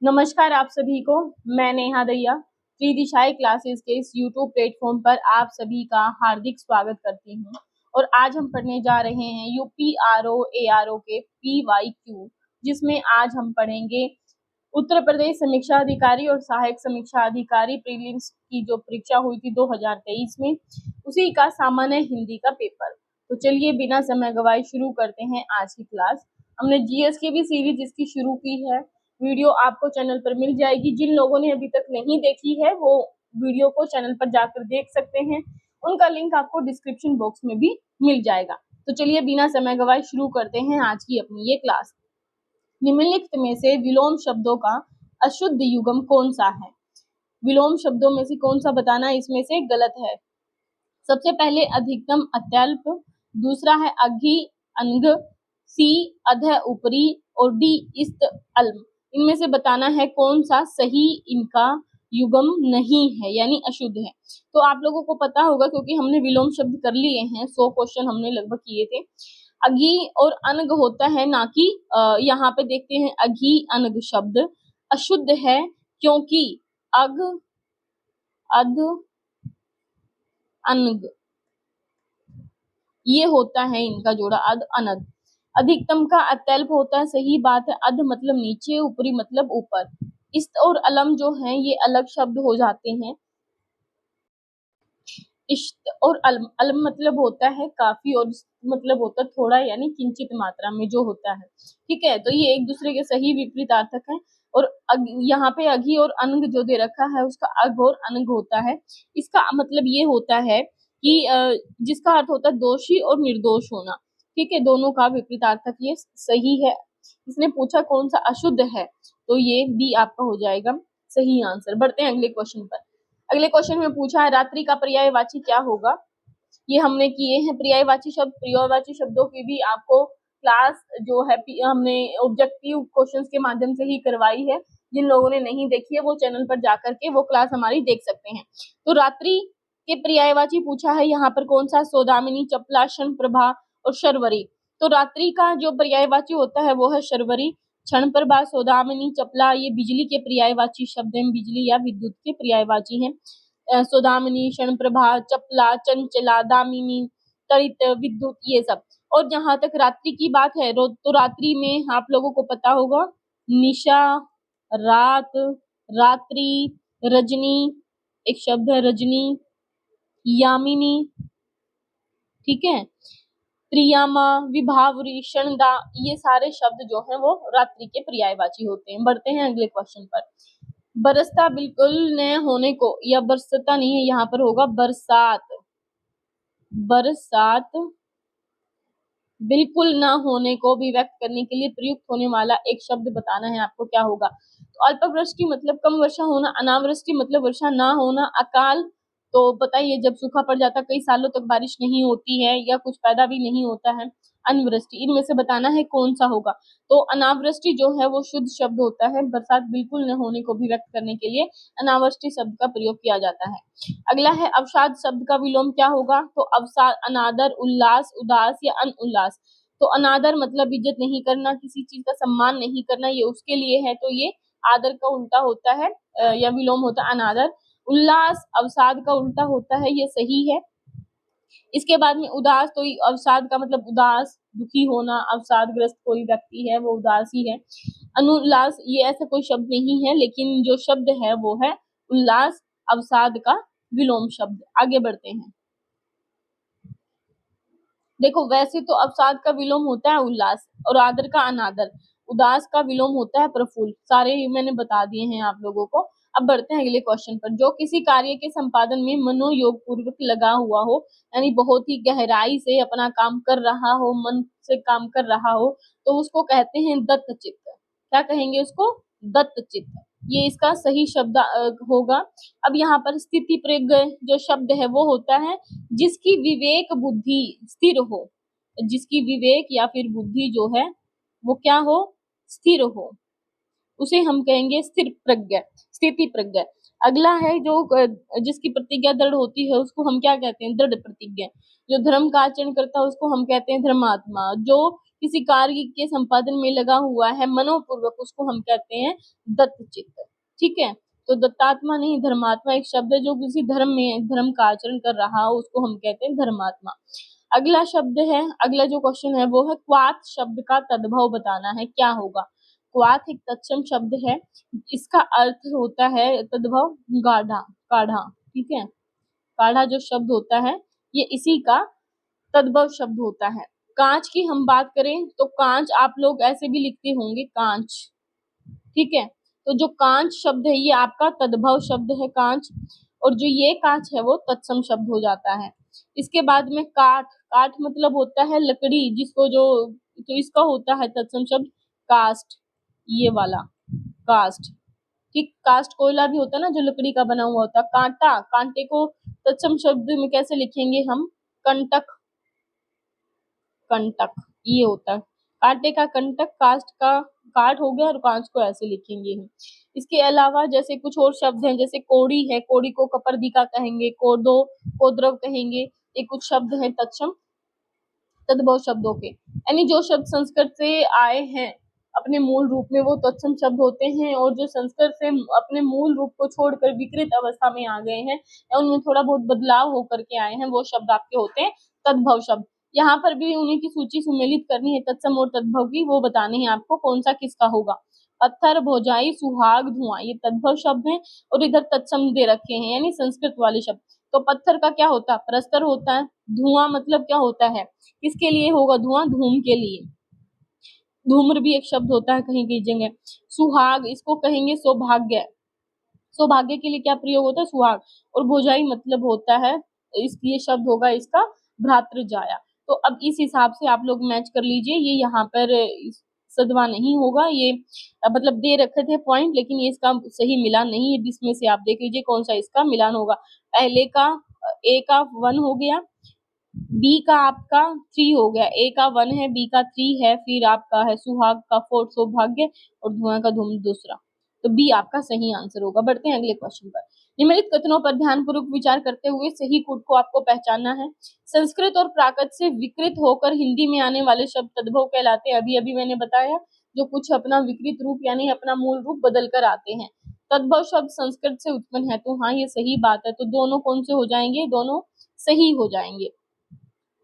नमस्कार आप सभी को। मैं नेहा दहिया त्रिदिशाई क्लासेस के इस यूट्यूब प्लेटफॉर्म पर आप सभी का हार्दिक स्वागत करती हूँ। और आज हम पढ़ने जा रहे हैं यूपीआरओ एआरओ के PYQ, जिसमें आज हम पढ़ेंगे उत्तर प्रदेश समीक्षा अधिकारी और सहायक समीक्षा अधिकारी प्रीलिम्स की जो परीक्षा हुई थी 2023 में, उसी का सामान्य हिंदी का पेपर। तो चलिए बिना समय गवाए शुरू करते हैं आज की क्लास। हमने जीएस की भी सीरीज इसकी शुरू की है। वीडियो आपको चैनल पर मिल जाएगी। जिन लोगों ने अभी तक नहीं देखी है वो वीडियो को चैनल पर जाकर देख सकते हैं। उनका लिंक आपको डिस्क्रिप्शन बॉक्स में भी मिल जाएगा। तो चलिए बिना समय गवाए शुरू करते हैं आज की अपनी ये क्लास। निम्नलिखित में से विलोम शब्दों का अशुद्ध युग्म कौन सा है? विलोम शब्दों में से कौन सा बताना इसमें से गलत है? सबसे पहले अधिकतम अत्यल्प, दूसरा है अघि अंग, सी अध ऊपरी और डी इस्त अल्म। इनमें से बताना है कौन सा सही इनका युग्म नहीं है यानी अशुद्ध है। तो आप लोगों को पता होगा क्योंकि हमने विलोम शब्द कर लिए हैं, 100 क्वेश्चन हमने लगभग किए थे। अघि और अनग होता है, ना कि यहाँ पे देखते हैं अघि अनग शब्द अशुद्ध है क्योंकि अग अध अनग ये होता है इनका जोड़ा अध अनद। अधिकतम का अत्यल्प होता है, सही बात है। अध मतलब नीचे, ऊपरी मतलब ऊपर। इस्त और अलम जो है ये अलग शब्द हो जाते हैं। इश्त और अलम, अलम मतलब होता है काफी और मतलब होता है थोड़ा यानी किंचित मात्रा में जो होता है। ठीक है, तो ये एक दूसरे के सही विपरीतार्थक है। और यहाँ पे अघि और अनग जो दे रखा है उसका अघ और अनग होता है। इसका मतलब ये होता है कि जिसका अर्थ होता है दोषी और निर्दोष होना। ठीक है, दोनों का विपरीतार्थक ये सही है। इसने पूछा कौन सा अशुद्ध है, तो ये बी आपका हो जाएगा सही आंसर। बढ़ते हैं अगले क्वेश्चन पर। अगले क्वेश्चन में पूछा है रात्रि का पर्यायवाची क्या होगा? ये हमने किए हैं पर्यायवाची शब्द। पर्यायवाची शब्दों की भी आपको क्लास जो है हमने ऑब्जेक्टिव क्वेश्चंस के माध्यम से ही करवाई है। जिन लोगों ने नहीं देखी है वो चैनल पर जाकर के वो क्लास हमारी देख सकते हैं। तो रात्रि के पर्यायवाची पूछा है यहाँ पर कौन सा? सौदामिनी, चपला, क्षण प्रभा और शर्वरी। तो रात्रि का जो पर्यायवाची होता है वो है शर्वरी। क्षण प्रभा, सौदामिनी, चपला ये बिजली के पर्यायवाची शब्द हैं, बिजली या विद्युत के पर्यायवाची हैं। सौदामिनी, क्षण प्रभा, चपला, चंचला, दामिनी, त्वरित, विद्युत ये सब। और जहां तक रात्रि की बात है तो रात्रि में आप लोगों को पता होगा निशा, रात, रात्रि, रजनी, एक शब्द है रजनी, यामिनी, ठीक है, त्रियामा, विभावरी, क्षणदा, ये सारे शब्द जो हैं वो रात्रि के पर्यायवाची होते हैं। बढ़ते हैं अगले क्वेश्चन पर। बरसता बिल्कुल न होने को, या बरसता नहीं है, यहाँ पर होगा बरसात। बरसात बिल्कुल न होने को भी व्यक्त करने के लिए प्रयुक्त होने वाला एक शब्द बताना है आपको, क्या होगा? तो अल्पवृष्टि मतलब कम वर्षा होना, अनावृष्टि मतलब वर्षा ना होना, अकाल तो पता ही है जब सूखा पड़ जाता, कई सालों तक बारिश नहीं होती है या कुछ पैदा भी नहीं होता है, अनवृष्टि। इनमें से बताना है कौन सा होगा। तो अनावृष्टि जो है वो शुद्ध शब्द होता है। बरसात बिल्कुल न होने को भी व्यक्त करने के लिए अनावृष्टि शब्द का प्रयोग किया जाता है। अगला है अवसाद शब्द का विलोम क्या होगा? तो अवसाद अनादर, उल्लास, उदास या अनउल्लास। तो अनादर मतलब इज्जत नहीं करना, किसी चीज का सम्मान नहीं करना, ये उसके लिए है, तो ये आदर का उल्टा होता है या विलोम होता है अनादर। उल्लास अवसाद का उल्टा होता है, ये सही है। इसके बाद में उदास, तो अवसाद का मतलब उदास, दुखी होना, अवसादग्रस्त कोई व्यक्ति है वो उदास ही है। अनुल्लास ये ऐसा कोई शब्द नहीं है, लेकिन जो शब्द है वो है उल्लास, अवसाद का विलोम शब्द। आगे बढ़ते हैं। देखो वैसे तो अवसाद का विलोम होता है उल्लास और आदर का अनादर। उदास का विलोम होता है प्रफुल्ल। सारे मैंने बता दिए हैं आप लोगों को। अब बढ़ते हैं अगले क्वेश्चन पर। जो किसी कार्य के संपादन में मनोयोग पूर्वक लगा हुआ हो, यानी बहुत ही गहराई से अपना काम कर रहा हो, मन से काम कर रहा हो, तो उसको कहते हैं दत्त चित्त। क्या कहेंगे उसको? दत्त चित्त। ये इसका सही शब्द होगा। अब यहाँ पर स्थिति प्रज्ञ जो शब्द है वो होता है जिसकी विवेक बुद्धि स्थिर हो। जिसकी विवेक या फिर बुद्धि जो है वो क्या हो? स्थिर हो, उसे हम कहेंगे स्थिर प्रज्ञ, स्थिति प्रज्ञ। अगला है जो जिसकी प्रतिज्ञा दृढ़ होती है उसको हम क्या कहते हैं? दृढ़ प्रतिज्ञा। जो धर्म का आचरण करता है उसको हम कहते हैं धर्मात्मा। जो किसी कार्य के संपादन में लगा हुआ है मनोपूर्वक, उसको हम कहते हैं दत्तचित्त। ठीक है, तो दत्तात्मा नहीं धर्मात्मा एक शब्द है, जो किसी धर्म में धर्म का आचरण कर रहा हो उसको हम कहते हैं धर्मात्मा। अगला शब्द है, अगला जो क्वेश्चन है वो है क्वाथ शब्द का तद्भव बताना है, क्या होगा। क्वाथ एक तत्सम शब्द है, इसका अर्थ होता है तद्भव गाढ़ा, काढ़ा। ठीक है, काढ़ा जो शब्द होता है ये इसी का तद्भव शब्द होता है। कांच की हम बात करें तो कांच आप लोग ऐसे भी लिखते होंगे कांच। ठीक है, तो जो कांच शब्द है ये आपका तद्भव शब्द है कांच, और जो ये कांच है वो तत्सम शब्द हो जाता है। इसके बाद में काठ, काठ मतलब होता है लकड़ी, जिसको जो, तो इसका होता है तत्सम शब्द कास्ट, ये वाला कास्ट। ठीक, कास्ट कोयला भी होता है ना जो लकड़ी का बना हुआ होता है। कांटा, कांटे को तत्सम शब्द में कैसे लिखेंगे हम, कंटक, कंटक ये होता है। कांटे का कंटक, कास्ट का काट हो गया, और कांच को ऐसे लिखेंगे हम। इसके अलावा जैसे कुछ और शब्द हैं, जैसे कोड़ी है, कोड़ी को कपर्दिका कहेंगे, कोदो, कोद्रव कहेंगे, ये कुछ शब्द हैं तत्सम तद्भव शब्दों के। यानी जो शब्द संस्कृत से आए हैं अपने मूल रूप में वो तत्सम शब्द होते हैं, और जो संस्कृत से अपने मूल रूप को छोड़कर विकृत अवस्था में आ गए हैं या उनमें थोड़ा बहुत बदलाव होकर के आए हैं, वो शब्द आपके होते हैं तद्भव शब्द। यहाँ पर भी उन्हीं की सूची सुमेलित करनी है तत्सम और तद्भव की, वो बताने हैं आपको कौन सा किसका होगा। पत्थर, भोजाई, सुहाग, धुआं ये तद्भव शब्द हैं, और इधर तत्सम दे रखे हैं यानी संस्कृत वाले शब्द। तो पत्थर का क्या होता है, प्रस्तर होता है। धुआं मतलब क्या होता है, किसके लिए होगा धुआं, धूम के लिए। धूम्र भी एक शब्द होता है कहीं की जगह। सुहाग इसको कहेंगे सौभाग्य, सौभाग्य के लिए क्या प्रयोग होता है, सुहाग। और भोजाई मतलब होता है, ये शब्द होगा इसका भ्रातृजाया। तो अब इस हिसाब से आप लोग मैच कर लीजिए, ये यहाँ पर सदवा नहीं होगा, ये मतलब दे रखे थे पॉइंट, लेकिन ये इसका सही मिलान नहीं है। इसमें से आप देख लीजिए कौन सा इसका मिलान होगा। पहले का ए का 1 हो गया, बी का आपका 3 हो गया, ए का 1 है, बी का 3 है, फिर आपका है सुहाग का 4 सौभाग्य, और धुआं का धूम दूसरा। तो बी आपका सही आंसर होगा। बढ़ते हैं अगले क्वेश्चन पर। निम्नलिखित कथनों पर ध्यानपूर्वक विचार करते हुए सही कूट को आपको पहचानना है। संस्कृत और प्राकृत से विकृत होकर हिंदी में आने वाले शब्द तद्भव कहलाते हैं। अभी अभी मैंने बताया, जो कुछ अपना विकृत रूप यानी अपना मूल रूप बदल कर आते हैं। तद्भव शब्द संस्कृत से उत्पन्न है, तो हाँ ये सही बात है। तो दोनों कौन से हो जाएंगे, दोनों सही हो जाएंगे।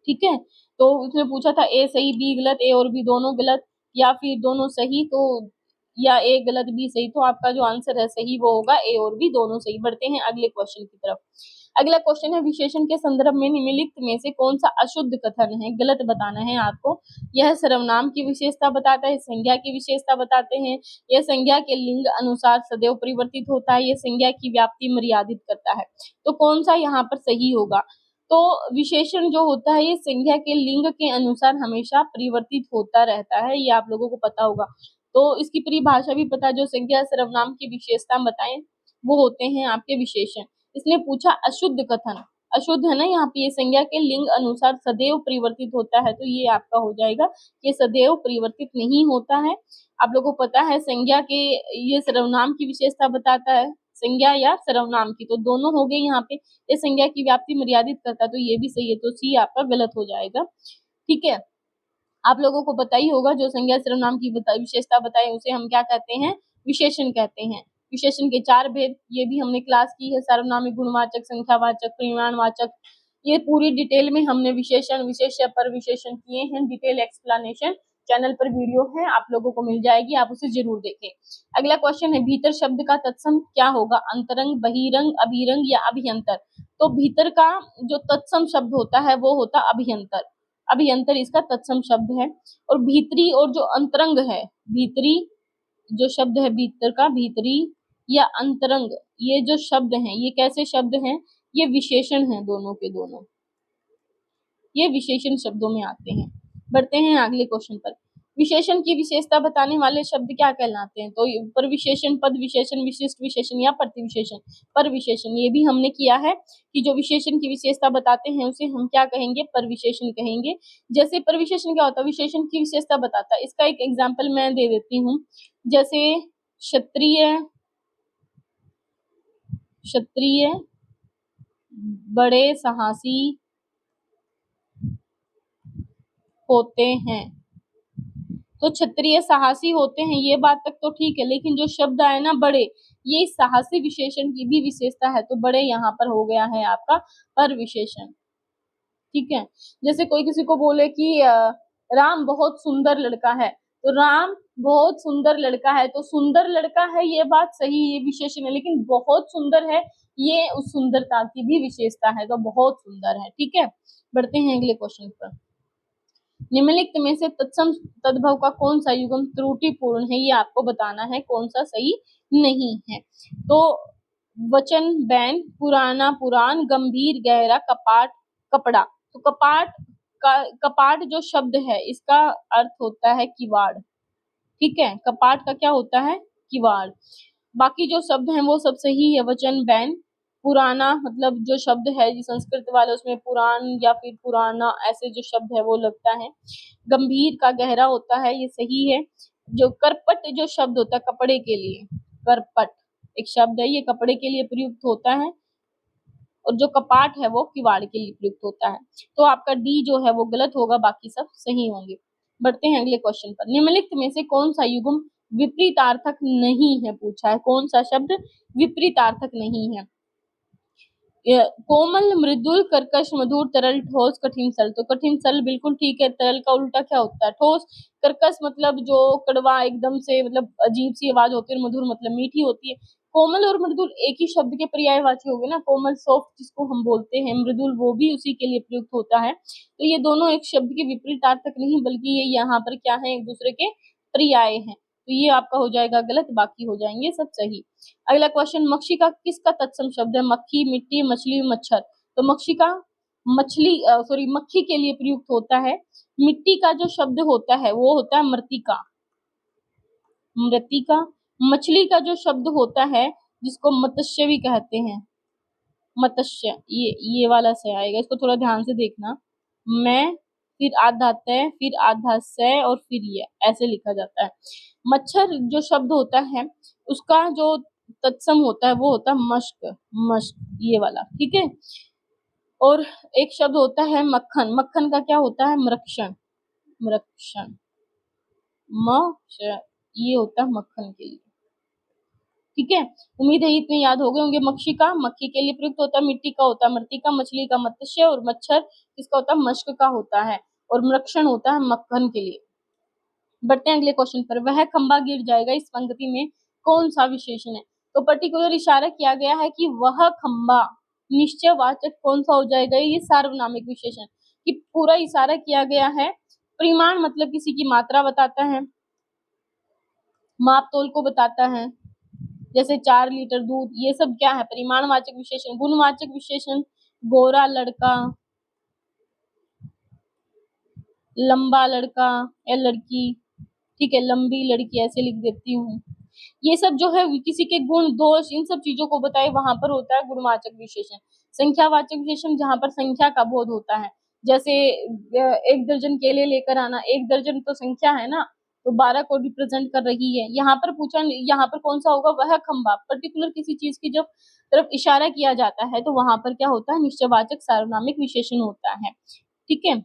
ठीक है, तो उसने पूछा था ए सही बी गलत, ए और बी दोनों गलत, या फिर दोनों सही, तो या ए गलत बी सही। तो आपका जो आंसर है सही वो होगा ए और बी दोनों सही। बढ़ते हैं अगले क्वेश्चन की तरफ। अगला क्वेश्चन है, विशेषण के संदर्भ में निम्नलिखित में से कौन सा अशुद्ध कथन है, गलत बताना है आपको। यह सर्वनाम की विशेषता बताता है, संज्ञा की विशेषता बताते हैं, यह संज्ञा के लिंग अनुसार सदैव परिवर्तित होता है, यह संज्ञा की व्याप्ति मर्यादित करता है। तो कौन सा यहाँ पर सही होगा। तो विशेषण जो होता है ये संज्ञा के लिंग के अनुसार हमेशा परिवर्तित होता रहता है, ये आप लोगों को पता होगा। तो इसकी परिभाषा भी पता, जो संज्ञा सर्वनाम की विशेषता बताएं वो होते हैं आपके विशेषण। इसने पूछा अशुद्ध कथन, अशुद्ध है ना यहाँ पे, ये संज्ञा के लिंग अनुसार सदैव परिवर्तित होता है, तो ये आपका हो जाएगा, ये सदैव परिवर्तित नहीं होता है। आप लोगों को पता है संज्ञा के, ये सर्वनाम की विशेषता बताता है, संज्ञा या सर्वनाम की, तो दोनों हो गए यहाँ पे। ये संज्ञा की व्याप्ति मर्यादित करता है, तो ये भी सही है, तो सी आपका गलत हो जाएगा। ठीक है, आप लोगों को पता ही होगा, जो संज्ञा सर्वनाम की विशेषता बताए उसे हम क्या कहते हैं, विशेषण कहते हैं। विशेषण के 4 भेद, ये भी हमने क्लास की है, सर्वनामी, गुणवाचक, संख्यावाचक, परिमाणवाचक, ये पूरी डिटेल में हमने विशेषण, विशेष्य, पर विशेषण किए हैं। डिटेल एक्सप्लेनेशन चैनल पर वीडियो है, आप लोगों को मिल जाएगी, आप उसे जरूर देखें। अगला क्वेश्चन है, भीतर शब्द का तत्सम क्या होगा, अंतरंग, बहिरंग, अभिरंग या अभियंतर। तो भीतर का जो तत्सम शब्द होता है वो होता अभियंतर, अभियंतर इसका तत्सम शब्द है। और भीतरी और जो अंतरंग है, भीतरी जो शब्द है भीतर का, भीतरी या अंतरंग, ये जो शब्द हैं ये कैसे शब्द हैं, ये विशेषण हैं, दोनों के दोनों ये विशेषण शब्दों में आते हैं। बढ़ते हैं अगले क्वेश्चन पर। विशेषण की विशेषता बताने वाले शब्द क्या कहलाते हैं। तो पर विशेषण, पद विशेषण, विशिष्ट विशेषण या प्रतिविशेषण। पर विशेषण ये भी हमने किया है कि जो विशेषण की विशेषता बताते हैं उसे हम क्या कहेंगे, पर विशेषण कहेंगे। जैसे पर विशेषण क्या होता है, विशेषण की विशेषता बताता है। इसका एक एग्जाम्पल मैं दे देती हूँ, जैसे क्षत्रिय, क्षत्रिय बड़े साहसी होते हैं, तो क्षत्रिय साहसी होते हैं, ये बात तक तो ठीक है, लेकिन जो शब्द आए ना बड़े, ये साहसी विशेषण की भी विशेषता है, तो बड़े यहाँ पर हो गया है आपका पर विशेषण। ठीक है, जैसे कोई किसी को बोले कि राम बहुत सुंदर लड़का है, तो राम बहुत सुंदर लड़का है, तो सुंदर लड़का है ये बात सही, ये विशेषण है, लेकिन बहुत सुंदर है ये उस सुंदरता की भी विशेषता है, तो बहुत सुंदर है। ठीक है, बढ़ते हैं अगले क्वेश्चन पर। निम्नलिखित में से तत्सम तद्भव का कौन सा युग्म त्रुटिपूर्ण है, ये आपको बताना है कौन सा सही नहीं है। तो वचन बैन, पुराना पुराण, गंभीर गहरा, कपाट कपड़ा। तो कपाट जो शब्द है इसका अर्थ होता है किवाड़। ठीक है, कपाट का क्या होता है, किवाड़। बाकी जो शब्द हैं वो सब सही है। वचन बैन, पुराना मतलब जो शब्द है संस्कृत वाले उसमें पुराण या फिर पुराना ऐसे जो शब्द है वो लगता है। गंभीर का गहरा होता है, ये सही है। जो करपट जो शब्द होता है कपड़े के लिए, करपट एक शब्द है, ये कपड़े के लिए प्रयुक्त होता है, और जो कपाट है वो किवाड़ के लिए प्रयुक्त होता है। तो आपका डी जो है वो गलत होगा, बाकी सब सही होंगे। बढ़ते हैं अगले क्वेश्चन पर। निम्नलिखित में से कौन सा युग्म विपरीतार्थक नहीं है, पूछा है कौन सा शब्द विपरीतार्थक नहीं है। कोमल, मृदुल, कर्कश, मधुर, तरल, ठोस, कठिन, सरल। तो कठिन सरल बिल्कुल ठीक है। तरल का उल्टा क्या होता है, ठोस। कर्कश मतलब जो कड़वा एकदम से मतलब अजीब सी आवाज होती है, और मधुर मतलब मीठी होती है। कोमल और मृदुल एक ही शब्द के पर्यायवाची हो गए ना, कोमल सॉफ्ट जिसको हम बोलते हैं, मृदुल वो भी उसी के लिए प्रयुक्त होता है। तो ये दोनों एक शब्द के विपरीतार्थक नहीं, बल्कि ये यहाँ पर क्या है, एक दूसरे के पर्याय हैं। तो ये आपका हो जाएगा गलत, बाकी हो जाएंगे सब सही। अगला क्वेश्चन, मक्षी का किसका तत्सम शब्द है, मक्खी, मिट्टी, मछली, मच्छर। तो मक्षी का मक्खी के लिए प्रयुक्त होता है। मिट्टी का जो शब्द होता है वो होता है मृतिका, मृतिका। मछली का जो शब्द होता है जिसको मत्स्य भी कहते हैं, मत्स्य, ये वाला से आएगा, इसको थोड़ा ध्यान से देखना। मैं, फिर आधा तय, फिर आधा से, और फिर ये ऐसे लिखा जाता है। मच्छर जो शब्द होता है उसका जो तत्सम होता है वो होता है मश्क, मश्क ये वाला। ठीक है, और एक शब्द होता है मक्खन, मक्खन का क्या होता है, मृक्षण, मृक्षण, ये होता है मक्खन के लिए। ठीक है, उम्मीद है इतने याद हो गए होंगे। मक्षी का मक्खी के लिए प्रयुक्त होता है, मिट्टी का होता है मृतिका, मछली का मत्स्य, और मच्छर किसका होता है, मश्क का होता है, और मृक्षण होता है मक्खन के लिए। बढ़ते हैं अगले क्वेश्चन पर। वह खंबा गिर जाएगा, इस पंक्ति में कौन सा विशेषण है। तो पर्टिकुलर इशारा किया गया है कि वह खंबा, निश्चयवाचक कौन सा हो जाएगा, ये सार्वनामिक विशेषण कि पूरा इशारा किया गया है। परिमाण मतलब किसी की मात्रा बताता है, माप तोल को बताता है, जैसे 4 लीटर दूध, ये सब क्या है, परिमाणवाचक विशेषण। गुणवाचक विशेषण, गोरा लड़का, लंबा लड़का या लड़की। ठीक है, लंबी लड़की ऐसे लिख देती हूँ। ये सब जो है किसी के गुण दोष इन सब चीजों को बताए, वहां पर होता है गुणवाचक विशेषण। संख्यावाचक विशेषण जहां पर संख्या का बोध होता है, जैसे 1 दर्जन केले लेकर आना, 1 दर्जन तो संख्या है ना, तो 12 को रिप्रेजेंट कर रही है। यहाँ पर पूछा, यहाँ पर कौन सा होगा, वह खंबा। पर्टिकुलर किसी चीज की जब तरफ इशारा किया जाता है तो वहां पर क्या होता है, निश्चयवाचक सार्वनामिक विशेषण होता है। ठीक है,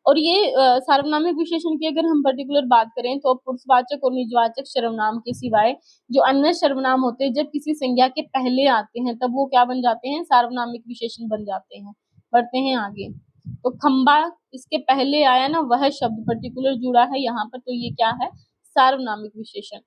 और ये सार्वनामिक विशेषण की अगर हम पर्टिकुलर बात करें तो पुरुषवाचक और निजवाचक सर्वनाम के सिवाय जो अन्य सर्वनाम होते हैं, जब किसी संज्ञा के पहले आते हैं तब वो क्या बन जाते हैं, सार्वनामिक विशेषण बन जाते हैं। बढ़ते हैं आगे। तो खंबा इसके पहले आया ना, वह शब्द पर्टिकुलर जुड़ा है यहाँ पर, तो ये क्या है, सार्वनामिक विशेषण।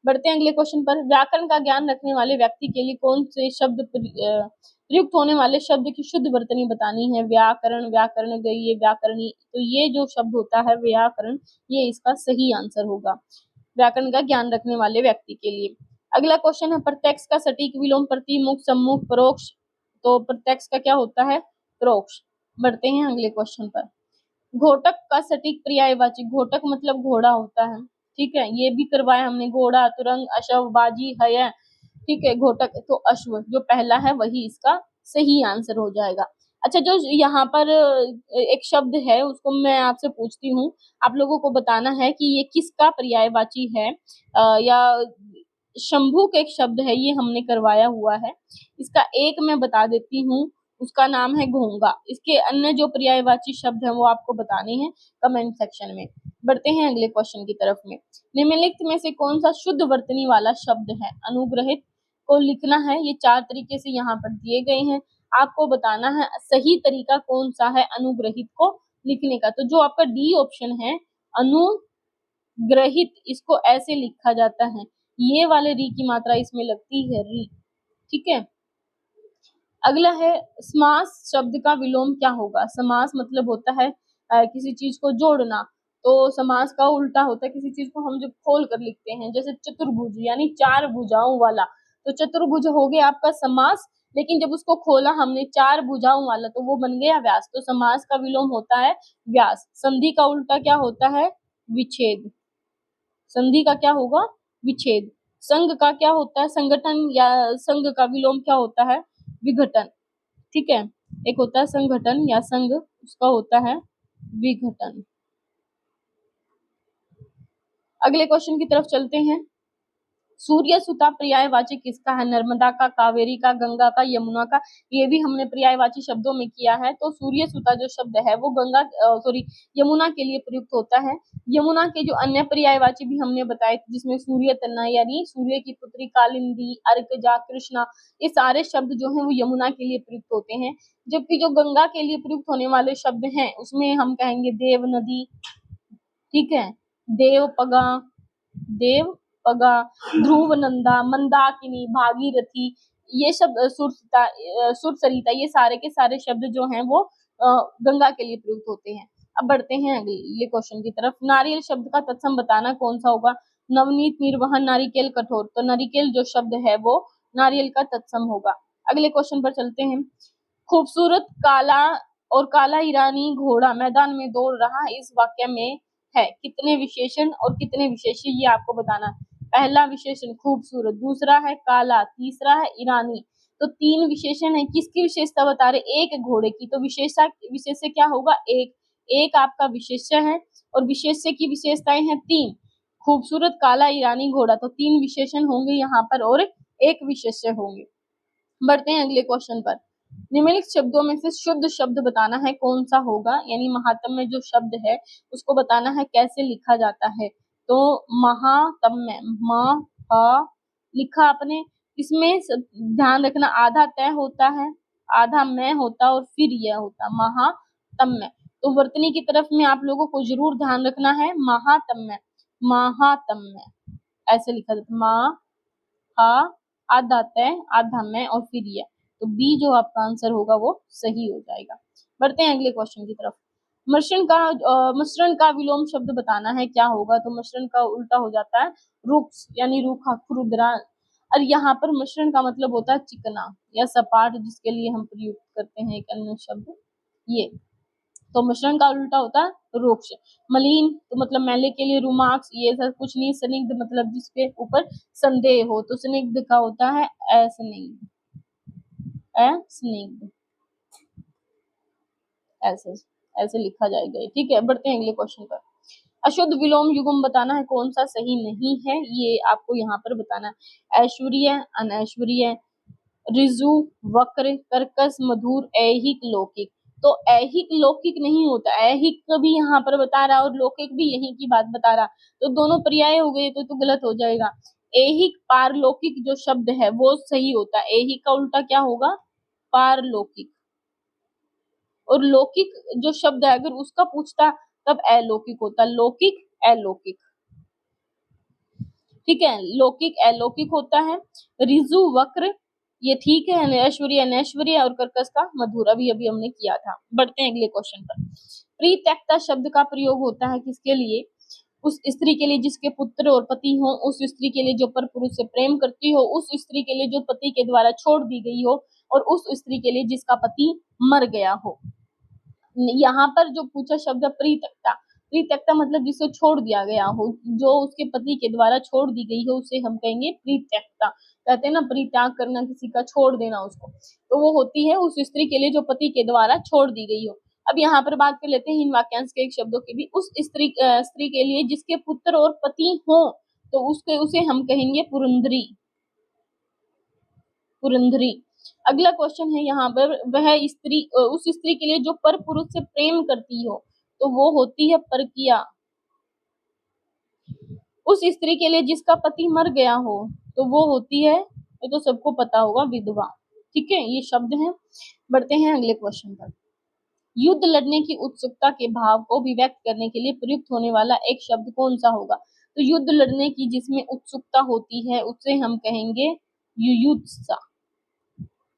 बढ़ते हैं अगले क्वेश्चन पर। व्याकरण का ज्ञान रखने वाले व्यक्ति के लिए कौन से शब्द प्रयुक्त होने वाले शब्द की शुद्ध वर्तनी बतानी है। व्याकरण, व्याकरण गई, व्याकरणी। तो ये जो शब्द होता है व्याकरण, ये इसका सही आंसर होगा, व्याकरण का ज्ञान रखने वाले व्यक्ति के लिए। अगला क्वेश्चन है, प्रत्यक्ष का सटीक विलोम, प्रतिमुख, सम्मुख, परोक्ष। तो प्रत्यक्ष का क्या होता है, परोक्ष। बढ़ते हैं अगले क्वेश्चन पर। घोटक का सटीक पर्यायवाची, घोटक मतलब घोड़ा होता है। ठीक है, ये भी करवाया हमने, घोड़ा, तुरंग, अश्व, बाजी, है। ठीक है, घोटक तो अश्व जो पहला है वही इसका सही आंसर हो जाएगा। अच्छा, जो यहाँ पर एक शब्द है उसको मैं आपसे पूछती हूँ, आप लोगों को बताना है कि ये किसका पर्यायवाची है, या शंभू का एक शब्द है, ये हमने करवाया हुआ है। इसका एक मैं बता देती हूँ, उसका नाम है घोंगा। इसके अन्य जो पर्यायवाची शब्द हैं वो आपको बताने हैं कमेंट सेक्शन में। बढ़ते हैं अगले क्वेश्चन की तरफ में। निम्नलिखित में से कौन सा शुद्ध वर्तनी वाला शब्द है? अनुग्रहित को लिखना है, ये 4 तरीके से यहाँ पर दिए गए हैं, आपको बताना है सही तरीका कौन सा है अनुग्रहित को लिखने का। तो जो आपका डी ऑप्शन है अनुग्रहित, इसको ऐसे लिखा जाता है, ये वाले री की मात्रा इसमें लगती है री, ठीक है। अगला है समास शब्द का विलोम क्या होगा? समास मतलब होता है किसी चीज को जोड़ना, तो समास का उल्टा होता है किसी चीज को हम जब खोल कर लिखते हैं, जैसे चतुर्भुज यानी 4 भुजाओं वाला, तो चतुर्भुज हो गया आपका समास, लेकिन जब उसको खोला हमने 4 भुजाओं वाला तो वो बन गया व्यास, तो समास का विलोम होता है व्यास। संधि का उल्टा क्या होता है? विच्छेद। संधि का क्या होगा? विच्छेद। संघ का क्या होता है? संगठन, या संघ का विलोम क्या होता है? विघटन, ठीक है। एक होता है संगठन या संघ, उसका होता है विघटन। अगले क्वेश्चन की तरफ चलते हैं। सूर्य सुता पर्यायवाची किसका है? नर्मदा का, कावेरी का, गंगा का, यमुना का। ये भी हमने पर्यायवाची शब्दों में किया है, तो सूर्य सुता जो शब्द है वो गंगा यमुना के लिए प्रयुक्त होता है। यमुना के जो अन्य पर्यायवाची भी हमने बताए, जिसमें सूर्य तना यानी सूर्य की पुत्री, कालिंदी, अर्कजा, कृष्णा, ये सारे शब्द जो हैं वो यमुना के लिए प्रयुक्त होते हैं। जबकि जो गंगा के लिए प्रयुक्त होने वाले शब्द हैं उसमें हम कहेंगे देव नदी, ठीक है, देव पगा, देव पगा, ध्रुव नंदा, मंदाकिनी, भागीरथी, ये शब्द सुरसरिता, ये सारे के सारे शब्द जो हैं वो गंगा के लिए प्रयुक्त होते हैं। अब बढ़ते हैं अगले क्वेश्चन की तरफ। नारियल शब्द का तत्सम बताना कौन सा होगा? नवनीत, निर्वहन, नारिकेल, कठोर, तो नारिकेल जो शब्द है वो नारियल का तत्सम होगा। अगले क्वेश्चन पर चलते हैं। खूबसूरत काला और काला ईरानी घोड़ा मैदान में दौड़ रहा है, इस वाक्य में है कितने विशेषण और कितने विशेष्य, ये आपको बताना है। पहला विशेषण खूबसूरत, दूसरा है काला, तीसरा है ईरानी, तो 3 विशेषण है। किसकी विशेषता बता रहे? एक घोड़े की, तो विशेष्य क्या होगा? एक आपका विशेष्य है, और विशेष्य की विशेषताएं हैं 3, खूबसूरत, काला, ईरानी, घोड़ा, तो 3 विशेषण होंगे यहाँ पर और एक विशेष्य होंगे। बढ़ते हैं अगले क्वेश्चन पर। निम्नलिखित शब्दों में से शुद्ध शब्द बताना है कौन सा होगा, यानी महात्म्य जो शब्द है उसको बताना है कैसे लिखा जाता है। तो महात्म्य, महा लिखा आपने, इसमें ध्यान रखना आधा तय होता है, आधा मैं होता और फिर यह होता महात्म्य। तो वर्तनी की तरफ में आप लोगों को जरूर ध्यान रखना है, महात्म्य, महात्म्य ऐसे लिखा जाता है, महा आधा तय, आधा मैं और फिर यह, तो बी जो आपका आंसर होगा वो सही हो जाएगा। बढ़ते हैं अगले क्वेश्चन की तरफ। मिश्रण का विलोम शब्द बताना है क्या होगा? तो मिश्रण का उल्टा हो जाता है रुक्ष, यानी रूखा, खुरदरा, और यहाँ पर मिश्रण का मतलब होता है चिकना या सपाट, जिसके लिए हम प्रयुक्त करते हैं एक अन्य शब्द ये, तो मिश्रण का उल्टा होता है रुक्ष। मलिन तो मतलब मैले के लिए रुमाक्स, ये सब कुछ नहीं। स्निग्ध मतलब जिसके ऊपर संदेह हो, तो स्निग्ध का होता है अस्निग्ध, अस्निग्ध, ऐसे ऐसे लिखा जाएगा, ठीक है। बढ़ते हैं अगले क्वेश्चन पर। अशुद्ध विलोम युग्म बताना है कौन सा सही नहीं है, ये आपको यहाँ पर बताना है। ऐश्वर्य, अनैश्वर्य, ऋजु, वक्र, कर्कश, मधुर, ऐहिक, लौकिक, तो ऐहिक लौकिक नहीं होता, ऐहिक भी यहाँ पर बता रहा और लौकिक भी यही की बात बता रहा, तो दोनों पर्याय हो गए तो गलत हो जाएगा। ऐहिक पारलौकिक जो शब्द है वो सही होता है, ऐहिक का उल्टा क्या होगा? पारलौकिक, और लौकिक जो शब्द है अगर उसका पूछता तब अलौकिक होता, लौकिक अलौकिक, ठीक है, लौकिक अलौकिक होता है। ऋजु वक्र ये ठीक है, ऐश्वर्य अनैश्वर्य, और कर्कश का मधुर, अभी अभी हमने किया था। बढ़ते हैं अगले क्वेश्चन पर। प्रीत्यक्ता शब्द का प्रयोग होता है किसके लिए? उस स्त्री के लिए जिसके पुत्र और पति हो, उस स्त्री के लिए जो पर पुरुष से प्रेम करती हो, उस स्त्री के लिए जो पति के द्वारा छोड़ दी गई हो, और उस स्त्री के लिए जिसका पति मर गया हो। यहाँ पर जो पूछा शब्द प्रीत्यक्ता, प्रीत्यक्ता मतलब जिसे छोड़ दिया गया हो, जो उसके पति के द्वारा छोड़ दी गई हो, उसे हम कहेंगे प्रीत्यक्ता। कहते हैं ना परित्याग करना, किसी का छोड़ देना उसको, तो वो होती है उस स्त्री के लिए जो पति के द्वारा छोड़ दी गई हो। अब यहाँ पर बात कर लेते हैं इन वाक्यांश के एक शब्दों की भी। उस स्त्री के लिए जिसके पुत्र और पति हो, तो उसे हम कहेंगे पुरंदरी, पुरंदरी। अगला क्वेश्चन है यहाँ पर, वह स्त्री उस स्त्री के लिए जो पर पुरुष से प्रेम करती हो, तो वो होती है परकिया, उस स्त्री के लिए जिसका पति मर गया हो, तो वो होती है, ये तो सबको पता होगा, विधवा। ठीक है, ये शब्द हैं। बढ़ते हैं अगले क्वेश्चन पर। युद्ध लड़ने की उत्सुकता के भाव को अभिव्यक्त करने के लिए प्रयुक्त होने वाला एक शब्द कौन सा होगा? तो युद्ध लड़ने की जिसमें उत्सुकता होती है उसे हम कहेंगे युयुत्सा।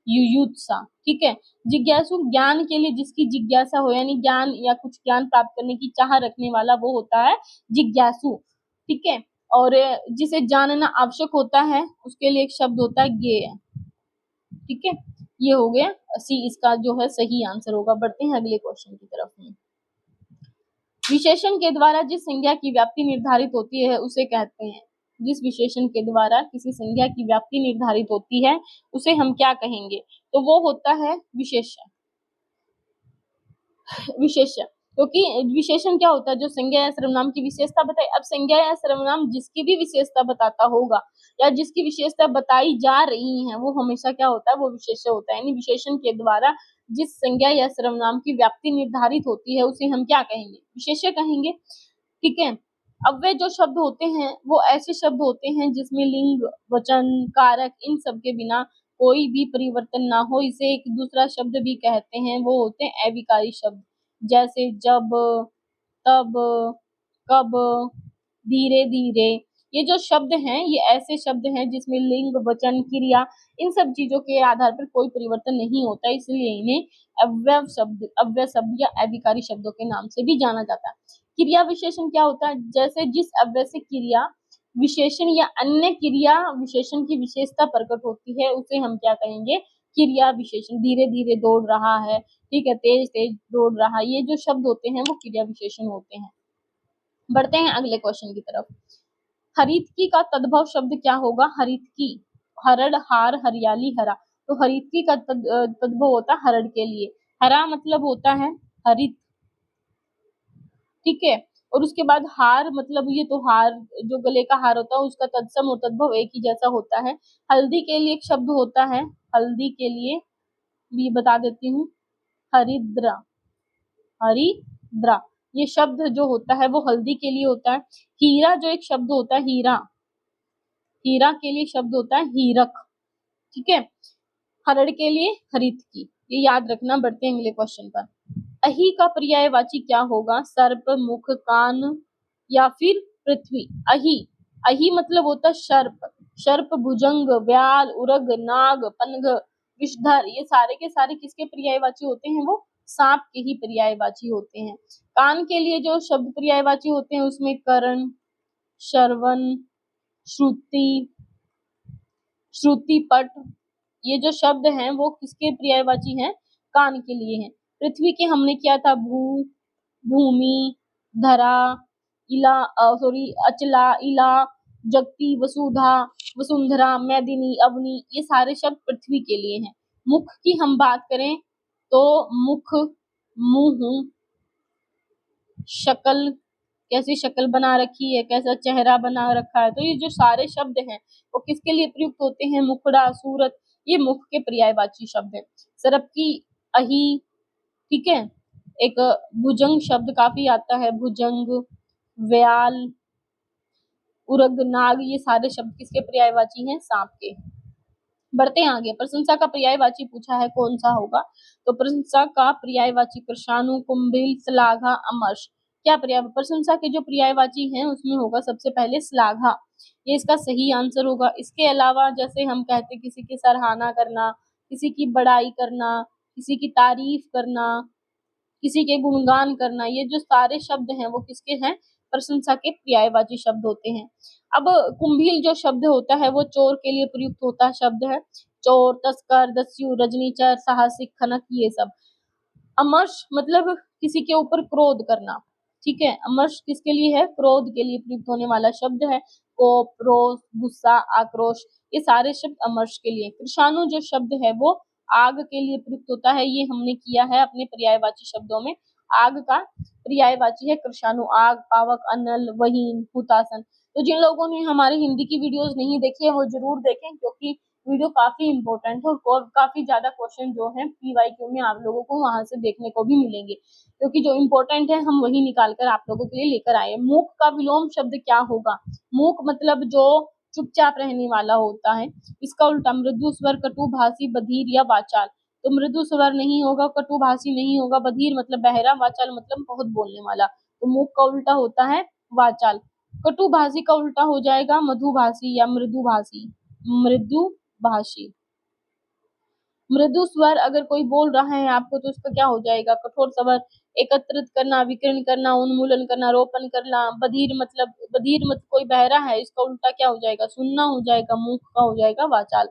युयुत्सा, ठीक है। जिज्ञासु, ज्ञान के लिए जिसकी जिज्ञासा हो, यानी ज्ञान या कुछ ज्ञान प्राप्त करने की चाह रखने वाला, वो होता है जिज्ञासु। ठीक है, और जिसे जानना आवश्यक होता है उसके लिए एक शब्द होता है ज्ञेय। ठीक है, ये हो गया सी, इसका जो है सही आंसर होगा। बढ़ते हैं अगले क्वेश्चन की तरफ में। विशेषण के द्वारा जिस संज्ञा की व्याप्ति निर्धारित होती है उसे कहते हैं, जिस विशेषण के द्वारा किसी संज्ञा की व्याप्ति निर्धारित होती है उसे हम क्या कहेंगे? तो वो होता है विशेषण। विशेषण, क्योंकि विशेषण क्या होता है? जो संज्ञा या सर्वनाम की विशेषता बताए। अब संज्ञा या सर्वनाम जिसकी भी विशेषता बताता होगा या जिसकी विशेषता बताई जा रही है, वो हमेशा क्या होता है? वो विशेषण होता है। यानी विशेषण के द्वारा जिस संज्ञा या सर्वनाम की व्याप्ति निर्धारित होती है उसे हम क्या कहेंगे? विशेषण कहेंगे। ठीक है, अव्यय जो शब्द होते हैं वो ऐसे शब्द होते हैं जिसमें लिंग, वचन, कारक इन सब के बिना कोई भी परिवर्तन ना हो, इसे एक दूसरा शब्द भी कहते हैं, वो होते हैं अविकारी शब्द। जैसे जब, तब, कब, धीरे धीरे, ये जो शब्द हैं ये ऐसे शब्द हैं जिसमें लिंग, वचन, क्रिया इन सब चीजों के आधार पर कोई परिवर्तन नहीं होता, इसलिए इन्हें अव्यय शब्द या अविकारी शब्दों के नाम से भी जाना जाता है। क्रिया विशेषण क्या होता है? जैसे जिस अव्यय से क्रिया विशेषण या अन्य क्रिया विशेषण की विशेषता प्रकट होती है उसे हम क्या कहेंगे? क्रिया विशेषण। धीरे धीरे दौड़ रहा है, ठीक है, तेज तेज दौड़ रहा, ये जो शब्द होते हैं वो क्रिया विशेषण होते हैं। बढ़ते हैं अगले क्वेश्चन की तरफ। हरितकी का तद्भव शब्द क्या होगा? हरितकी, हरड़, हार, हरियाली, हरा। तो हरितकी का तद्भव होता है हरड़ के लिए। हरा मतलब होता है हरित, ठीक है, और उसके बाद हार मतलब ये तो हार जो गले का हार होता है उसका तत्सम और तद्भव एक ही जैसा होता है। हल्दी के लिए एक शब्द होता है, हल्दी के लिए भी बता देती हूँ, हरिद्रा। हरिद्रा ये शब्द जो होता है वो हल्दी के लिए होता है। हीरा जो एक शब्द होता है, हीरा, हीरा के लिए शब्द होता है हीरक। ठीक है, हरड़ के लिए हरित की, ये याद रखना। बढ़ते हैं अगले क्वेश्चन पर। अहि का पर्यायवाची क्या होगा? सर्प, मुख, कान या फिर पृथ्वी। अहि, अहि मतलब होता है सर्प। सर्प, भुजंग, व्याल, उरग, नाग, पनघ, विषधर, ये सारे के सारे किसके पर्यायवाची होते हैं? वो सांप के ही पर्यायवाची होते हैं। कान के लिए जो शब्द पर्यायवाची होते हैं उसमें कर्ण, श्रवण, श्रुति, श्रुतिपट, ये जो शब्द हैं वो किसके पर्यायवाची हैं? कान के लिए हैं। पृथ्वी के हमने किया था भू, भूमि, धरा, इला, अचला, इला, जगती, वसुधा, वसुंधरा, मैदिनी, अवनी, ये सारे शब्द पृथ्वी के लिए हैं। मुख की हम बात करें तो मुख, मुंह, शक्ल, कैसी शक्ल बना रखी है, कैसा चेहरा बना रखा है, तो ये जो सारे शब्द हैं वो किसके लिए प्रयुक्त होते हैं? मुखड़ा, सूरत, ये मुख के पर्यायवाची शब्द है। सरप की, अहि, ठीक है, एक भुजंग शब्द काफी आता है, भुजंग, व्याल, उरग, नाग, ये सारे शब्द किसके पर्यायवाची हैं? सांप के। बढ़ते हैं आगे। प्रशंसा का पर्यायवाची पूछा है, कौन सा होगा? तो प्रशंसा का पर्यायवाची कृशाणु, कुंभिल, श्लाघा, अमर्ष। क्या पर्याय? प्रशंसा के जो पर्यायवाची हैं उसमें होगा सबसे पहले श्लाघा, ये इसका सही आंसर होगा। इसके अलावा जैसे हम कहते किसी की सराहना करना, किसी की बड़ाई करना, किसी की तारीफ करना, किसी के गुणगान करना, ये जो सारे शब्द हैं वो किसके हैं? प्रशंसा के पर्यायवाची शब्द होते हैं। अब कुंभील जो शब्द होता है वो चोर के लिए प्रयुक्त होता है शब्द है। चोर, तस्कर, दस्यु, रजनीचर, साहसिक, खनक, ये सब। अमर्ष मतलब किसी के ऊपर क्रोध करना, ठीक है, अमर्ष किसके लिए है? क्रोध के लिए प्रयुक्त होने वाला शब्द है। कोप, रोष, गुस्सा, आक्रोश, ये सारे शब्द अमर्ष के लिए। कृशाणु जो शब्द है वो आग के लिए प्रयुक्त होता है, ये हमने किया है अपने पर्यायवाची शब्दों में। आग का पर्यायवाची है कृशाणु, आग, पावक, अनल, वहीन, हुतासन। तो जिन लोगों ने हमारी हिंदी की वीडियोस नहीं देखी है वो जरूर देखें, क्योंकि वीडियो काफी इंपॉर्टेंट है और काफी ज्यादा क्वेश्चन जो है PYQ में आप लोगों को वहां से देखने को भी मिलेंगे, क्योंकि जो इम्पोर्टेंट है हम वही निकाल कर आप लोगों के लिए लेकर आए। मूक का विलोम शब्द क्या होगा? मूक मतलब जो चुपचाप रहने वाला होता है। इसका उल्टा मृदु स्वर, कटुभाषी, बधिर या वाचाल। तो मृदु स्वर नहीं होगा, कटुभाषी नहीं होगा, बधिर मतलब बहरा, वाचाल मतलब बहुत बोलने वाला। तो मूक का उल्टा होता है वाचाल। कटुभाषी का उल्टा हो जाएगा मधुभाषी या मृदुभाषी। मृदुभाषी। मृदु स्वर अगर कोई बोल रहा है आपको तो उसका क्या हो जाएगा? कठोर स्वर, एकत्रित करना, विकीर्ण करना, उन्मूलन करना, रोपण करना। बधिर मतलब कोई बहरा है, इसका उल्टा क्या हो जाएगा? सुनना हो जाएगा। मूक का हो जाएगा वाचाल।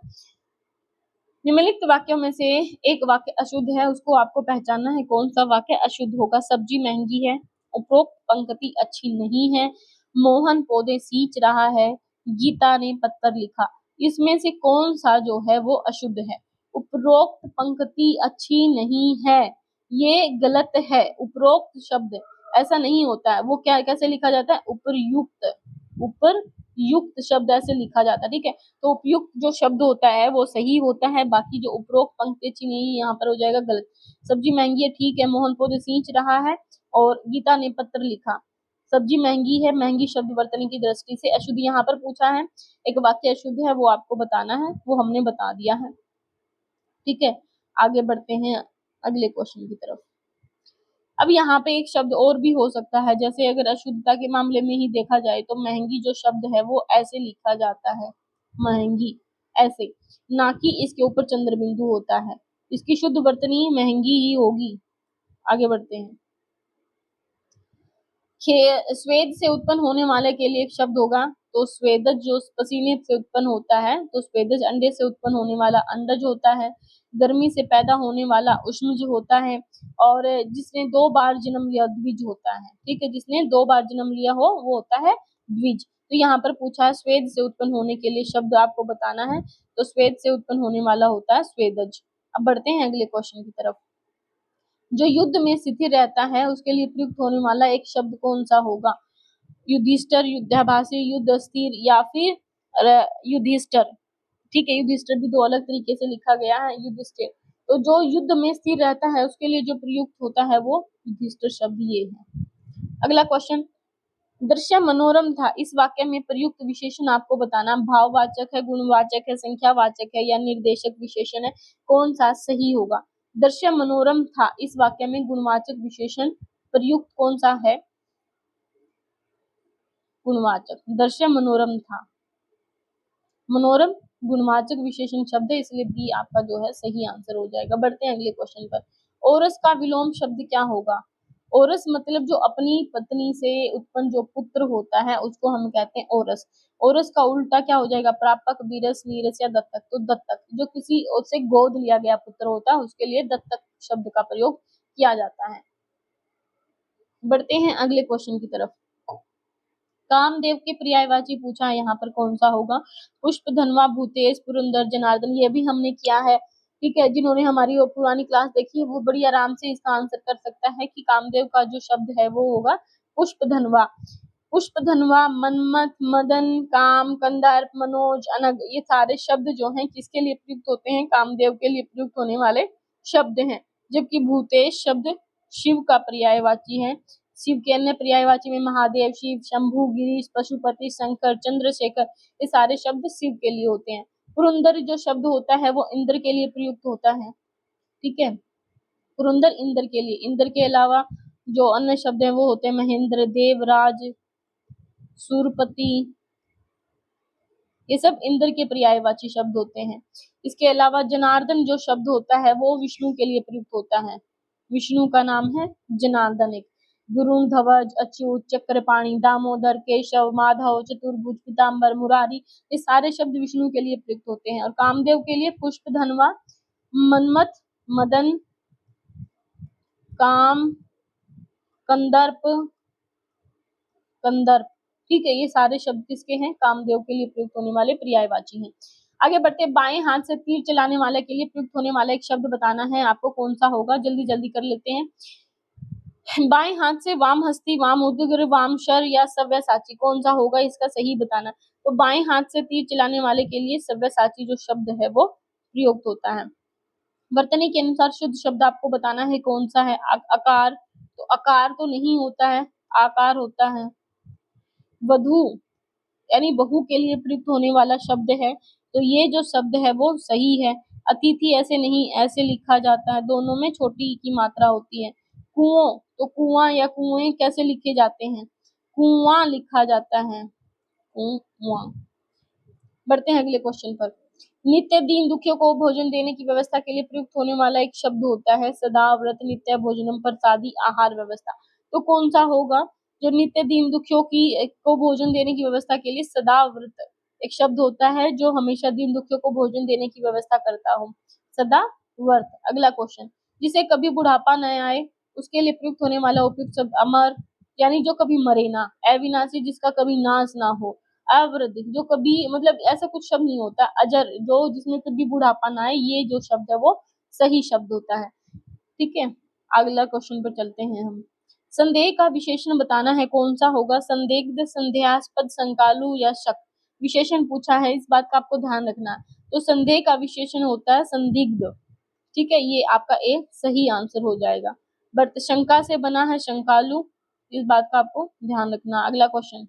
निम्नलिखित वाक्यों में से एक वाक्य अशुद्ध है, उसको आपको पहचानना है। कौन सा वाक्य अशुद्ध होगा? सब्जी महंगी है, उपरोक्त पंक्ति अच्छी नहीं है, मोहन पौधे सींच रहा है, गीता ने पत्र लिखा। इसमें से कौन सा जो है वो अशुद्ध है? उपरोक्त पंक्ति अच्छी नहीं है, ये गलत है। उपरोक्त शब्द ऐसा नहीं होता है, वो क्या कैसे लिखा जाता है? उपरयुक्त। उपरयुक्त शब्द ऐसे लिखा जाता है, ठीक है। तो उपयुक्त जो शब्द होता है वो सही होता है, बाकी जो उपरोक्त पंक्ति अच्छी नहीं, यहाँ पर हो जाएगा गलत। सब्जी महंगी है, ठीक है, मोहन पौधे सींच रहा है, और गीता ने पत्र लिखा। सब्जी महंगी है, महंगी शब्द वर्तनी की दृष्टि से अशुद्ध यहाँ पर पूछा है। एक वाक्य अशुद्ध है, वो आपको बताना है, वो हमने बता दिया है, ठीक है। आगे बढ़ते हैं अगले क्वेश्चन की तरफ। अब यहाँ पे एक शब्द और भी हो सकता है, जैसे अगर अशुद्धता के मामले में ही देखा जाए तो महंगी जो शब्द है वो ऐसे लिखा जाता है, महंगी ऐसे, ना कि इसके ऊपर चंद्र बिंदु होता है। इसकी शुद्ध वर्तनी महंगी ही होगी। आगे बढ़ते हैं। स्वेद से उत्पन्न होने वाले के लिए एक शब्द होगा, तो स्वेदज जो पसीने से उत्पन्न होता है, तो स्वेदज। अंडे से उत्पन्न होने वाला अंडज होता है। गर्मी से पैदा होने वाला उष्मज होता है। और जिसने 2 बार जन्म लिया द्विज होता है, ठीक है। जिसने 2 बार जन्म लिया हो वो होता है द्विज। तो यहाँ पर पूछा है स्वेद से उत्पन्न होने के लिए शब्द आपको बताना है, तो स्वेद से उत्पन्न होने वाला होता है स्वेदज। अब बढ़ते हैं अगले क्वेश्चन की तरफ। जो युद्ध में स्थिर रहता है उसके लिए प्रयुक्त होने वाला एक शब्द कौन सा होगा? युधिष्ठिर, युद्धाभासी, युद्ध स्थिर या फिर युधिष्ठिर, ठीक है। युधिष्ठिर भी 2 अलग तरीके से लिखा गया है, युधिष्ठिर। तो जो युद्ध में स्थिर रहता है उसके लिए जो प्रयुक्त होता है वो युधिष्ठिर शब्द ये है। अगला क्वेश्चन, दृश्य मनोरम था, इस वाक्य में प्रयुक्त विशेषण आपको बताना। भाववाचक है, गुणवाचक है, संख्यावाचक है या निर्देशक विशेषण है? कौन सा सही होगा? दृश्य मनोरम था, इस वाक्य में गुणवाचक विशेषण प्रयुक्त कौन सा है? गुणवाचक। दृश्य मनोरम था, मनोरम गुणवाचक विशेषण शब्द है, इसलिए बी आपका जो है सही आंसर हो जाएगा। बढ़ते हैं अगले क्वेश्चन पर। ओरस का विलोम शब्द क्या होगा? ओरस मतलब जो अपनी पत्नी से उत्पन्न जो पुत्र होता है उसको हम कहते हैं ओरस। ओरस का उल्टा क्या हो जाएगा? प्रापक, विरस, नीरस या दत्तक। तो दत्तक जो किसी से गोद लिया गया पुत्र होता है उसके लिए दत्तक शब्द का प्रयोग किया जाता है। बढ़ते हैं अगले क्वेश्चन की तरफ। कामदेव के पर्यायवाची पूछा है, यहाँ पर कौन सा होगा? पुष्प, धनवा, भूतेश, पुरंदर, जनार्दन। ये भी हमने किया है, ठीक है। जिन्होंने हमारी वो पुरानी क्लास देखी है वो बड़ी आराम से इसका आंसर कर सकता है कि कामदेव का जो शब्द है वो होगा पुष्प धनवा। पुष्प धनवा, मनमथ, मदन, काम, कंदर्प, मनोज, अनग, ये सारे शब्द जो हैं किसके लिए प्रयुक्त होते हैं? कामदेव के लिए प्रयुक्त होने वाले शब्द हैं। जबकि भूतेश शब्द शिव का पर्यायवाची है। शिव के अन्य पर्यायवाची में महादेव, शिव, शंभु, गिरीश, पशुपति, शंकर, चंद्रशेखर, ये सारे शब्द शिव के लिए होते हैं। पुरंदर जो शब्द होता है वो इंद्र के लिए प्रयुक्त होता है, ठीक है। पुरंदर इंद्र के लिए। इंद्र के अलावा जो अन्य शब्द हैं वो होते हैं महेंद्र, देवराज, सूरपति, ये सब इंद्र के पर्यायवाची शब्द होते हैं। इसके अलावा जनार्दन जो शब्द होता है वो विष्णु के लिए प्रयुक्त होता है। विष्णु का नाम है जनार्दन। एक गुरुण, ध्वज, अच्युत, चक्रपाणि, दामोदर, केशव, माधव, चतुर्भुज, पीताम्बर, मुरारी, ये सारे शब्द विष्णु के लिए प्रयुक्त होते हैं। और कामदेव के लिए पुष्प, धनवा, मनमथ, मदन, काम, कंदर्प, ठीक है। ये सारे शब्द किसके हैं? कामदेव के लिए प्रयुक्त होने वाले पर्यायवाची हैं। आगे बढ़ते, बाएं हाथ से तीर चलाने वाले के लिए प्रयुक्त होने वाला एक शब्द बताना है आपको, कौन सा होगा? जल्दी जल्दी कर लेते हैं। बाएं हाथ से वाम हस्ती, वाम उदग्र, वाम शर या सव्यसाची, कौन सा होगा इसका सही बताना। तो बाएं हाथ से तीर चलाने वाले के लिए सव्यसाची जो शब्द है वो प्रयुक्त होता है। वर्तनी के अनुसार शुद्ध शब्द आपको बताना है कौन सा है। अकार, तो अकार तो नहीं होता है, आकार होता है। वधु यानी बहू के लिए प्रयुक्त होने वाला शब्द है, तो ये जो शब्द है वो सही है। अतिथि ऐसे नहीं, ऐसे लिखा जाता है, दोनों में छोटी की मात्रा होती है। कुओं, तो कुआं या कुएं कैसे लिखे जाते हैं, कुआं लिखा जाता है, कुआं। बढ़ते हैं अगले क्वेश्चन पर। नित्य दीन दुखियों को भोजन देने की व्यवस्था के लिए प्रयुक्त होने वाला एक शब्द होता है सदा व्रत नित्य भोजनम प्रसादी आहार व्यवस्था। तो कौन सा होगा जो नित्य दीन दुखियों की को भोजन देने की व्यवस्था के लिए सदा व्रत एक शब्द होता है जो हमेशा दीन दुखियों को भोजन देने की व्यवस्था करता हो, सदा व्रत। अगला क्वेश्चन, जिसे कभी बुढ़ापा न आए उसके लिए प्रयुक्त होने वाला उपयुक्त शब्द अमर, यानी जो कभी मरे ना, अविनाशी जिसका कभी नाश ना हो, अवृद्ध जो कभी मतलब ऐसा कुछ शब्द नहीं होता, अजर जो जिसमें कभी बुढ़ापा ना आए, ये जो शब्द है वो सही शब्द होता है। ठीक है, अगला क्वेश्चन पर चलते हैं हम। संदेह का विशेषण बताना है कौन सा होगा, संदिग्ध, संदेहास्पद, संकालु या शक। विशेषण पूछा है, इस बात का आपको ध्यान रखना। तो संदेह का विशेषण होता है संदिग्ध। ठीक है, ये आपका ए सही आंसर हो जाएगा। बट शंका से बना है शंकालु, इस बात का आपको ध्यान रखना। अगला क्वेश्चन,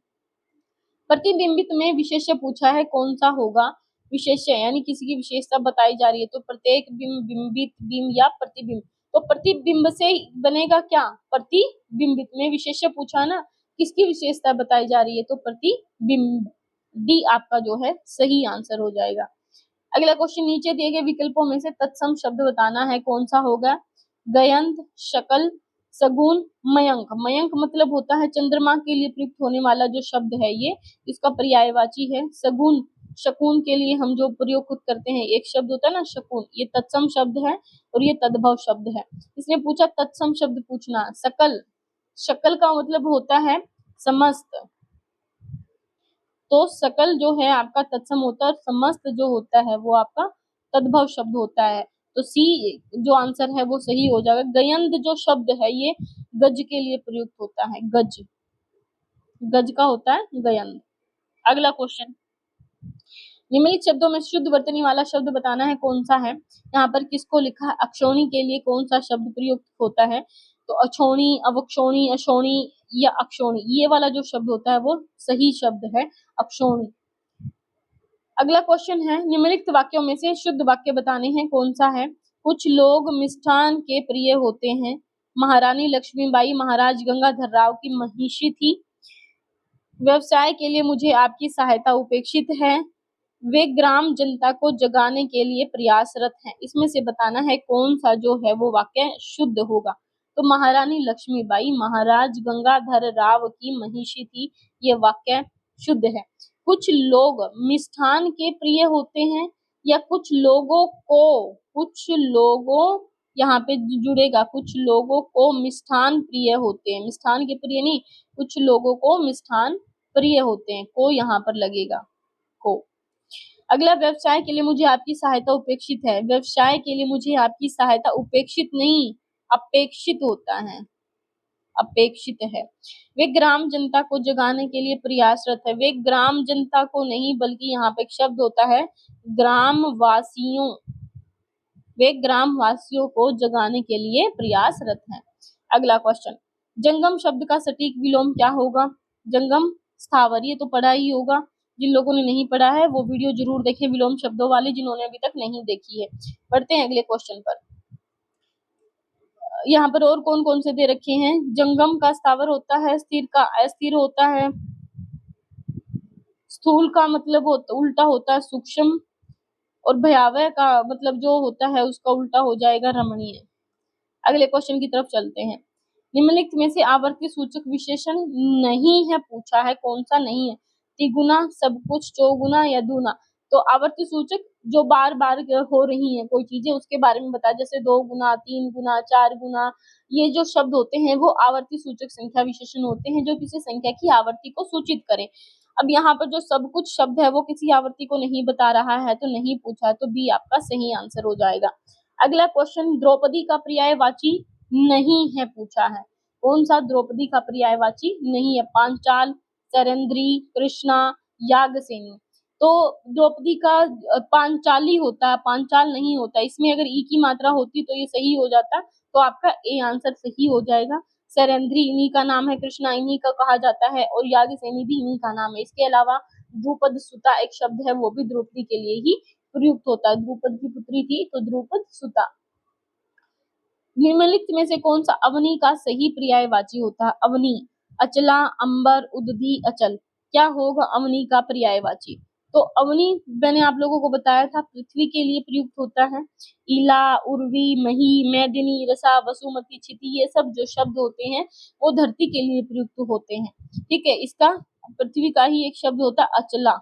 प्रतिबिंबित में विशेष्य पूछा है कौन सा होगा, विशेष्य यानी किसी की विशेषता बताई जा रही है, तो प्रत्येक बिंब, बिंबित, बिंब या प्रतिबिंब। तो प्रतिबिंब से बनेगा क्या, प्रतिबिंबित में विशेष्य पूछा ना, किसकी विशेषता बताई जा रही है, तो प्रतिबिंब, डी आपका जो है सही आंसर हो जाएगा। अगला क्वेश्चन, नीचे दिए गए विकल्पों में से तत्सम शब्द बताना है कौन सा होगा, गयंत, शकल, सगुन, मयंक। मयंक मतलब होता है चंद्रमा के लिए प्रयुक्त होने वाला जो शब्द है, ये इसका पर्यायवाची है। सगुन, शकुन के लिए हम जो प्रयोग करते हैं एक शब्द होता है ना शकुन, ये तत्सम शब्द है और ये तद्भव शब्द है। इसने पूछा तत्सम शब्द पूछना। सकल, शकल का मतलब होता है समस्त, तो सकल जो है आपका तत्सम होता है और समस्त जो होता है वो आपका तद्भव शब्द होता है। तो सी जो आंसर है वो सही हो जाएगा। गयंद जो शब्द है ये गज के लिए प्रयुक्त होता है, गज, गज का होता है गयंद। अगला क्वेश्चन, निम्नलिखित शब्दों में शुद्ध वर्तनी वाला शब्द बताना है कौन सा है। यहाँ पर किसको लिखा है, अक्षोणी के लिए कौन सा शब्द प्रयुक्त होता है, तो अक्षोणी, अवक्षोणी, अशोणी या अक्षोणी, ये वाला जो शब्द होता है वो सही शब्द है अक्षोणी। अगला क्वेश्चन है, निम्नलिखित वाक्यों में से शुद्ध वाक्य बताने हैं कौन सा है। कुछ लोग मिष्ठान के प्रिय होते हैं, महारानी लक्ष्मीबाई महाराज गंगाधर राव की महिषी थी, व्यवसाय के लिए मुझे आपकी सहायता उपेक्षित है, वे ग्राम जनता को जगाने के लिए प्रयासरत हैं। इसमें से बताना है कौन सा जो है वो वाक्य शुद्ध होगा। तो महारानी लक्ष्मीबाई महाराज गंगाधर राव की महिषी थी, ये वाक्य शुद्ध है। कुछ लोग मिष्ठान के प्रिय होते हैं, या कुछ लोगों यहाँ पे जुड़ेगा, कुछ लोगों को मिष्ठान प्रिय होते हैं, मिष्ठान के प्रिय नहीं, कुछ लोगों को मिष्ठान प्रिय होते हैं, को यहाँ पर लगेगा, को। अगला, व्यवसाय के लिए मुझे आपकी सहायता उपेक्षित है, व्यवसाय के लिए मुझे आपकी सहायता उपेक्षित नहीं अपेक्षित होता है, अपेक्षित है। वे ग्राम जनता को जगाने के लिए प्रयासरत है, वे ग्राम जनता को नहीं बल्कि यहाँ पे एक शब्द होता है ग्राम वासियों, वे ग्राम वासियों को जगाने के लिए प्रयासरत हैं। अगला क्वेश्चन, जंगम शब्द का सटीक विलोम क्या होगा, जंगम स्थावर, ये तो पढ़ा ही होगा, जिन लोगों ने नहीं पढ़ा है वो वीडियो जरूर देखें विलोम शब्दों वाली, जिन्होंने अभी तक नहीं देखी है। बढ़ते हैं अगले क्वेश्चन पर। यहाँ पर और कौन कौन से दे रखे हैं, जंगम का स्थावर होता है, स्थिर का अस्थिर होता है, स्थूल का मतलब उल्टा होता है सूक्ष्म, और भयावह का मतलब जो होता है उसका उल्टा हो जाएगा रमणीय। अगले क्वेश्चन की तरफ चलते हैं। निम्नलिखित में से आवर्ती सूचक विशेषण नहीं है पूछा है, कौन सा नहीं है, तिगुना, सब कुछ, चौगुना या दूना। तो आवर्ती सूचक जो बार बार हो रही है कोई चीजें उसके बारे में बताया, जैसे 2 गुना, 3 गुना, 4 गुना, ये जो शब्द होते हैं वो आवर्ती सूचक संख्या विशेषण होते हैं जो किसी संख्या की आवर्ती को सूचित करें। अब यहाँ पर जो सब कुछ शब्द है वो किसी आवर्ती को नहीं बता रहा है, तो नहीं पूछा है, तो बी आपका सही आंसर हो जाएगा। अगला क्वेश्चन, द्रौपदी का पर्यायवाची नहीं है पूछा है, कौन सा द्रौपदी का पर्यायवाची नहीं है? पांचाल, सैरंध्री, कृष्णा, याज्ञसेनी। तो द्रौपदी का पांचाली होता है, पांचाल नहीं होता। इसमें अगर ई की मात्रा होती तो ये सही हो जाता, तो आपका ए आंसर सही हो जाएगा। सैरंध्री इन्हीं का नाम है, कृष्णा इन्हीं का कहा जाता है और याज्ञसेनी भी इन्हीं का नाम है। इसके अलावा द्रुपद सुता एक शब्द है, वो भी द्रौपदी के लिए ही प्रयुक्त होता है। द्रुपद की पुत्री थी तो द्रुपद सुता। निम्नलिखित में से कौन सा अवनी का सही पर्यायवाची होता है? अवनी, अचला, अंबर, उदधि, अचल। क्या होगा अवनी का पर्यायवाची? तो अवनी मैंने आप लोगों को बताया था पृथ्वी के लिए प्रयुक्त होता है। इला, उर्वी, मही, मैदिनी, रसा, वसुमती, क्षिति, ये सब जो शब्द होते हैं वो धरती के लिए प्रयुक्त होते हैं। ठीक है, इसका पृथ्वी का ही एक शब्द होता है अचला,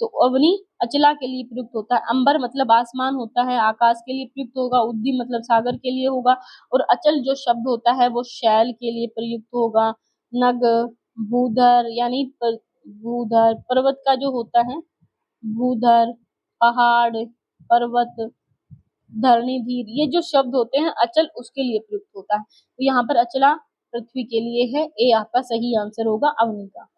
तो अवनी अचला के लिए प्रयुक्त होता है। अंबर मतलब आसमान होता है, आकाश के लिए प्रयुक्त होगा। उद्दी मतलब सागर के लिए होगा। और अचल जो शब्द होता है वो शैल के लिए प्रयुक्त होगा। नग, भूधर यानी भूधर पर्वत का जो होता है, भूधर, पहाड़, पर्वत, धरणीधीर, ये जो शब्द होते हैं अचल उसके लिए प्रयुक्त होता है। तो यहाँ पर अचला पृथ्वी के लिए है, ए आपका सही आंसर होगा अवनी का।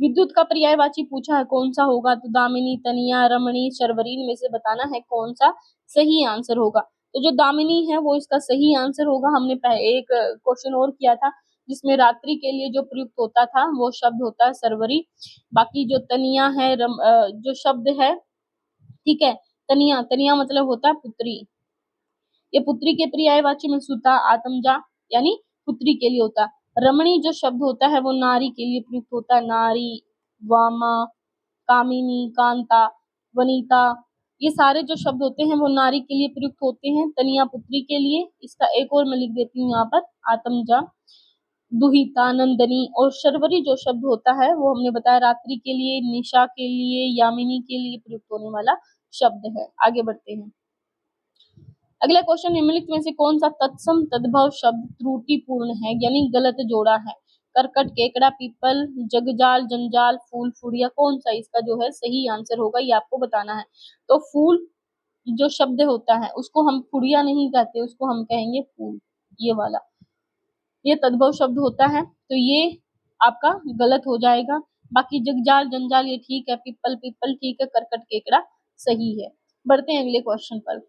विद्युत का पर्यायवाची पूछा है, कौन सा होगा? तो दामिनी, तनिया, रमणी, शर्वरी में से बताना है कौन सा सही आंसर होगा। तो जो दामिनी है वो इसका सही आंसर होगा। हमने एक क्वेश्चन और किया था जिसमें रात्रि के लिए जो प्रयुक्त होता था वो शब्द होता है सर्वरी। बाकी जो तनिया है जो शब्द है, ठीक है, तनिया, तनिया मतलब होता है पुत्री। ये पुत्री के पर्यायवाची में सुता, आत्मजा यानी पुत्री के लिए होता है। रमणी जो शब्द होता है वो नारी के लिए प्रयुक्त होता है। नारी, वामा, कामिनी, कांता, वनिता, ये सारे जो शब्द होते हैं वो नारी के लिए प्रयुक्त होते हैं। तनिया पुत्री के लिए। इसका एक और मैं लिख देती हूँ यहाँ पर, आत्मजा, दुहिता, नंदनी। और शर्वरी जो शब्द होता है वो हमने बताया रात्रि के लिए, निशा के लिए, यामिनी के लिए प्रयुक्त होने वाला शब्द है। आगे बढ़ते हैं। अगला क्वेश्चन, निम्नलिखित में से कौन सा तत्सम तद्भव शब्द त्रुटिपूर्ण है यानी गलत जोड़ा है? करकट, केकड़ा, पीपल, जगजाल, जंजाल, फूल, फुड़िया, कौन सा इसका जो है सही आंसर होगा ये आपको बताना है। तो फूल जो शब्द होता है उसको हम फुड़िया नहीं कहते, उसको हम कहेंगे फूल, ये वाला, ये तद्भव शब्द होता है, तो ये आपका गलत हो जाएगा। बाकी जगजाल, जंजाल ये ठीक है, पीपल, पीपल ठीक है, करकट, केकड़ा सही है। बढ़ते हैं अगले क्वेश्चन पर।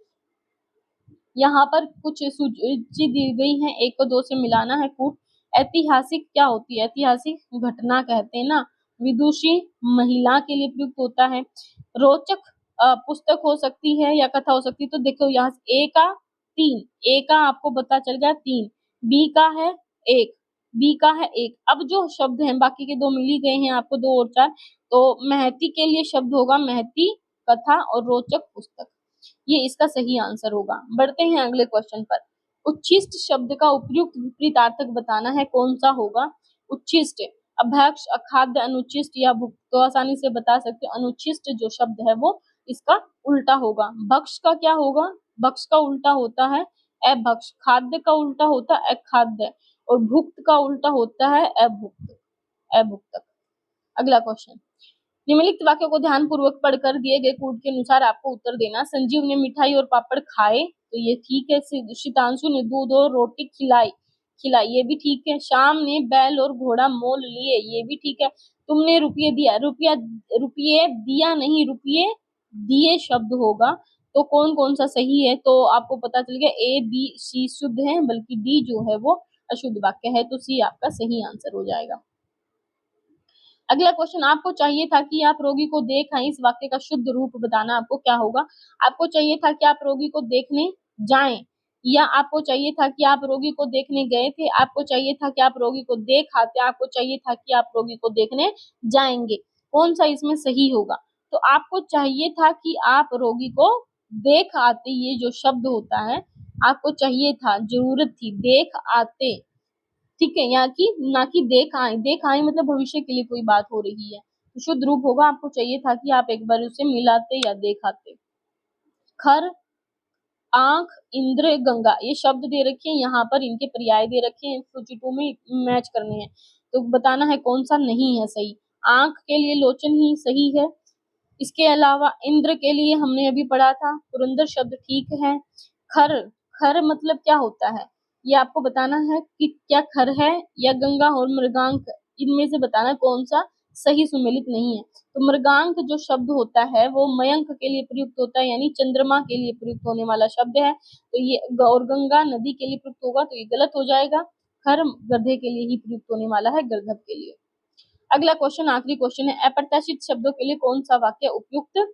यहाँ पर कुछ सूची दी गई है, एक को दो से मिलाना है कूट। ऐतिहासिक क्या होती है? ऐतिहासिक घटना कहते हैं ना। विदुषी महिला के लिए प्रयुक्त होता है। रोचक पुस्तक हो सकती है या कथा हो सकती है। तो देखो यहाँ ए का 3, ए का आपको पता चल गया 3, बी का है 1, बी का है 1। अब जो शब्द हैं बाकी के 2 मिल ही गए हैं आपको, 2 और 4, तो महती के लिए शब्द होगा महती, कथा और रोचक पुस्तक, ये इसका सही आंसर होगा। बढ़ते हैं अगले क्वेश्चन पर। उच्छिष्ट शब्द का उपयुक्त विपरीतार्थक बताना है, कौन सा होगा? उच्छिष्ट, अभक्ष, अखाद्य, अनुच्छिष्ट या भुक्त। तो आसानी से बता सकते हो, अनुच्छिष्ट जो शब्द है वो इसका उल्टा होगा। भक्ष का क्या होगा? भक्ष का उल्टा होता है अभक्ष, खाद्य का उल्टा होता है अखाद्य और भुक्त का उल्टा होता है अभुक्त, अभुक्तक। अगला क्वेश्चन, निम्नलिखित वाक्यों को ध्यानपूर्वक पढ़कर दिए गए कूट के अनुसार आपको उत्तर देना। संजीव ने मिठाई और पापड़ खाए, तो ये ठीक है। शीतांशु ने दूध और रोटी खिलाई, खिलाई, ये भी ठीक है। शाम ने बैल और घोड़ा मोल लिए, ये भी ठीक है। तुमने रुपये दिया, रुपया, रुपये दिया नहीं, रुपये दिए शब्द होगा। तो कौन कौन सा सही है? तो आपको पता चल गया ए बी सी शुद्ध है, बल्कि डी जो है वो अशुद्ध वाक्य है, तो सी आपका सही आंसर हो जाएगा। अगला क्वेश्चन, आपको चाहिए था कि आप रोगी को देख आए, इस वाक्य का शुद्ध रूप बताना। आपको क्या होगा? आपको चाहिए था कि आप रोगी को देखने जाएं, या आपको चाहिए था कि आप रोगी को देखने गए थे, आपको चाहिए था कि आप रोगी को देख आते, आपको चाहिए था कि आप रोगी को देखने जाएंगे। कौन सा इसमें सही होगा? तो आपको चाहिए था कि आप रोगी को देख आते, ये जो शब्द होता है, आपको चाहिए था, जरूरत थी, देख आते, ठीक है, यहाँ की ना कि देख आए। देख आए मतलब भविष्य के लिए कोई बात हो रही है, तो शुद्ध रूप होगा आपको चाहिए था कि आप एक बार उसे मिलाते या देखाते। खर, आंख, इंद्र, गंगा, ये शब्द दे रखे हैं, यहाँ पर इनके पर्याय दे रखे हैं, सूची 2 में मैच करने हैं, तो बताना है कौन सा नहीं है सही। आंख के लिए लोचन ही सही है। इसके अलावा इंद्र के लिए हमने अभी पढ़ा था पुरंदर शब्द ठीक है। खर, खर मतलब क्या होता है? ये आपको बताना है कि क्या खर है या गंगा और मृगांक, इनमें से बताना कौन सा सही सुमेलित नहीं है। तो मृगांक जो शब्द होता है वो मयंक के लिए प्रयुक्त होता है, यानी चंद्रमा के लिए प्रयुक्त होने वाला शब्द है। तो ये और गंगा नदी के लिए प्रयुक्त होगा, तो ये गलत हो जाएगा। खर गधे के लिए ही प्रयुक्त होने वाला है, गर्दभ के लिए। अगला क्वेश्चन, आखिरी क्वेश्चन है, अप्रत्याशित शब्दों के लिए कौन सा वाक्य उपयुक्त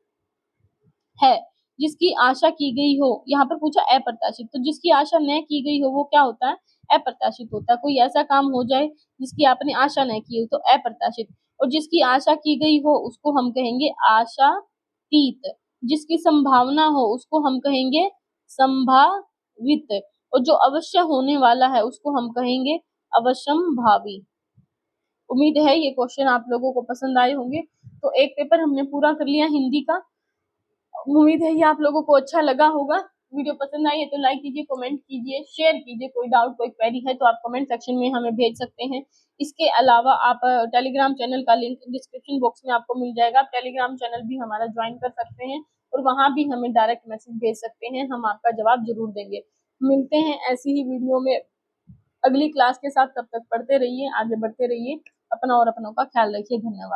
है। जिसकी आशा की गई हो, यहाँ पर पूछा अप्रत्याशित, तो जिसकी आशा न की गई हो वो क्या होता है, अप्रत्याशित होता है। कोई ऐसा काम हो जाए जिसकी आपने आशा न की हो तो अप्रत्याशित, और जिसकी आशा की गई हो उसको हम कहेंगे आशातीत, जिसकी संभावना हो उसको हम कहेंगे संभावित, और जो अवश्य होने वाला है उसको हम कहेंगे अवश्यंभावी। उम्मीद है ये क्वेश्चन आप लोगों को पसंद आए होंगे। तो एक पेपर हमने पूरा कर लिया हिंदी का। उम्मीद है ये आप लोगों को अच्छा लगा होगा। वीडियो पसंद आई है तो लाइक कीजिए, कमेंट कीजिए, शेयर कीजिए। कोई डाउट कोई क्वेरी है तो आप कमेंट सेक्शन में हमें भेज सकते हैं। इसके अलावा आप टेलीग्राम चैनल का लिंक डिस्क्रिप्शन बॉक्स में आपको मिल जाएगा। आप टेलीग्राम चैनल भी हमारा ज्वाइन कर सकते हैं और वहां भी हमें डायरेक्ट मैसेज भेज सकते हैं, हम आपका जवाब जरूर देंगे। मिलते हैं ऐसी ही वीडियो में अगली क्लास के साथ। तब तक पढ़ते रहिए, आगे बढ़ते रहिए, अपना और अपनों का ख्याल रखिए। धन्यवाद।